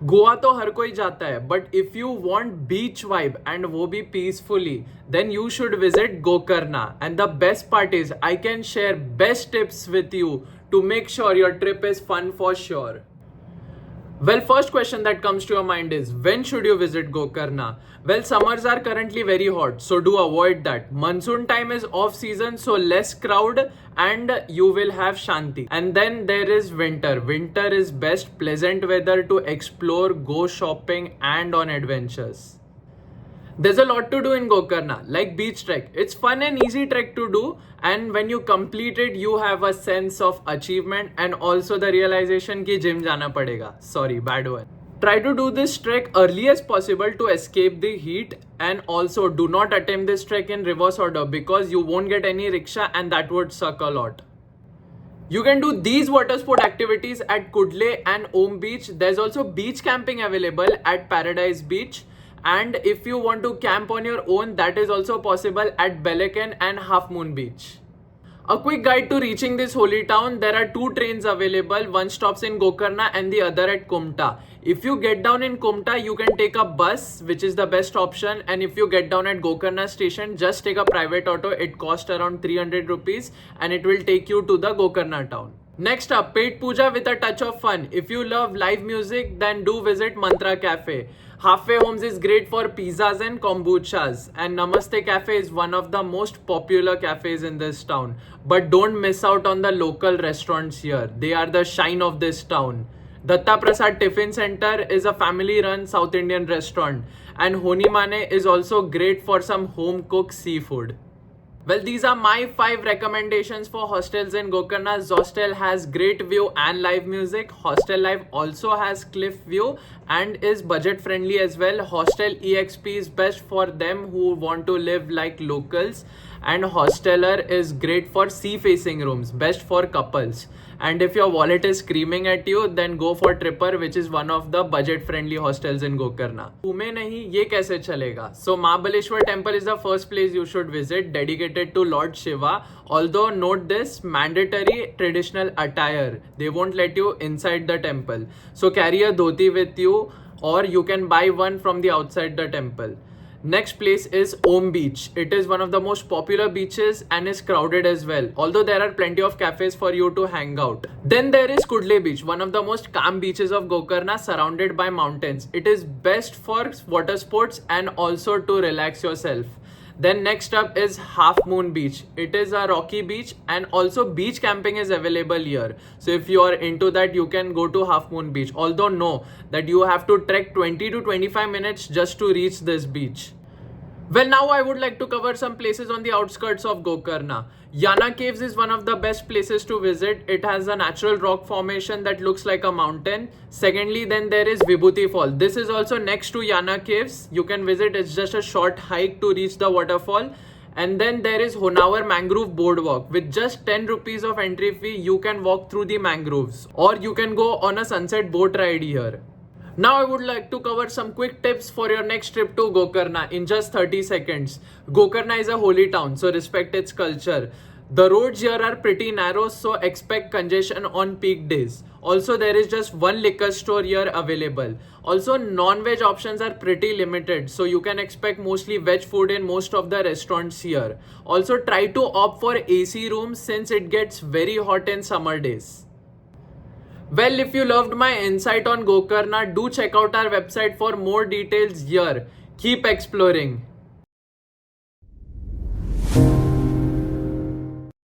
गोवा तो हर कोई जाता है, but if you want beach vibe and वो भी peacefully, then you should visit Gokarna. And the best part is I can share best tips with you to make sure your trip is fun for sure. Well, first question that comes to your mind is, when should you visit Gokarna? Well, summers are currently very hot, so do avoid that. Monsoon time is off season, so less crowd and you will have shanti. And then there is winter. Winter is best, pleasant weather to explore, go shopping and on adventures. There's a lot to do in Gokarna, like beach trek. It's fun and easy trek to do, and when you complete it, you have a sense of achievement and also the realization कि gym जाना पड़ेगा. Sorry, bad one. Try to do this trek early as possible to escape the heat, and also do not attempt this trek in reverse order because you won't get any rickshaw and that would suck a lot. You can do these water sport activities at Kudle and Om Beach. There's also beach camping available at Paradise Beach. And if you want to camp on your own, that is also possible at Belican and Half Moon Beach. A quick guide to reaching this holy town. There are 2 trains available. One stops in Gokarna and the other at Kumta. If you get down in Kumta, you can take a bus, which is the best option. And if you get down at Gokarna station, just take a private auto. It costs around 300 rupees and it will take you to the Gokarna town. Next up, Pet Puja with a touch of fun. If you love live music, then do visit Mantra Cafe. Halfway Homes is great for pizzas and kombuchas, and Namaste Cafe is one of the most popular cafes in this town. But don't miss out on the local restaurants here. They are the shine of this town. Datta Prasad Tiffin Center is a family-run South Indian restaurant, and Honi Mane is also great for some home-cooked seafood. Well, these are my 5 recommendations for hostels in Gokarna. Zostel has great view and live music. Hostel Live also has cliff view and is budget friendly as well. Hostel EXP is best for them who want to live like locals, and Hosteller is great for sea facing rooms, best for couples. And if your wallet is screaming at you, then go for Tripper, which is one of the budget friendly hostels in Gokarna. घूमे नहीं ये कैसे चलेगा? So Mahabaleshwar temple is the first place you should visit, dedicated to Lord Shiva. Although note this, mandatory traditional attire. They won't let you inside the temple. So carry a dhoti with you, or you can buy one from the outside the temple. Next place is Om Beach. It is one of the most popular beaches and is crowded as well, although there are plenty of cafes for you to hang out. Then there is Kudle Beach, one of the most calm beaches of Gokarna, surrounded by mountains. It is best for water sports and also to relax yourself. Then next up is Half Moon Beach. It is a rocky beach and also beach camping is available here. So if you are into that, you can go to Half Moon Beach. Although know that you have to trek 20 to 25 minutes just to reach this beach. Well, now I would like to cover some places on the outskirts of Gokarna. Yana Caves is one of the best places to visit. It has a natural rock formation that looks like a mountain. Secondly, then there is Vibhuti Fall. This is also next to Yana Caves. You can visit. It's just a short hike to reach the waterfall. And then there is Honavar Mangrove Boardwalk. With just 10 rupees of entry fee, you can walk through the mangroves. Or you can go on a sunset boat ride here. Now I would like to cover some quick tips for your next trip to Gokarna in just 30 seconds. Gokarna is a holy town, so respect its culture. The roads here are pretty narrow, so expect congestion on peak days. Also, there is just one liquor store here available. Also, non-veg options are pretty limited, so you can expect mostly veg food in most of the restaurants here. Also, try to opt for AC rooms since it gets very hot in summer days. Well, if you loved my insight on Gokarna, do check out our website for more details here. Keep exploring.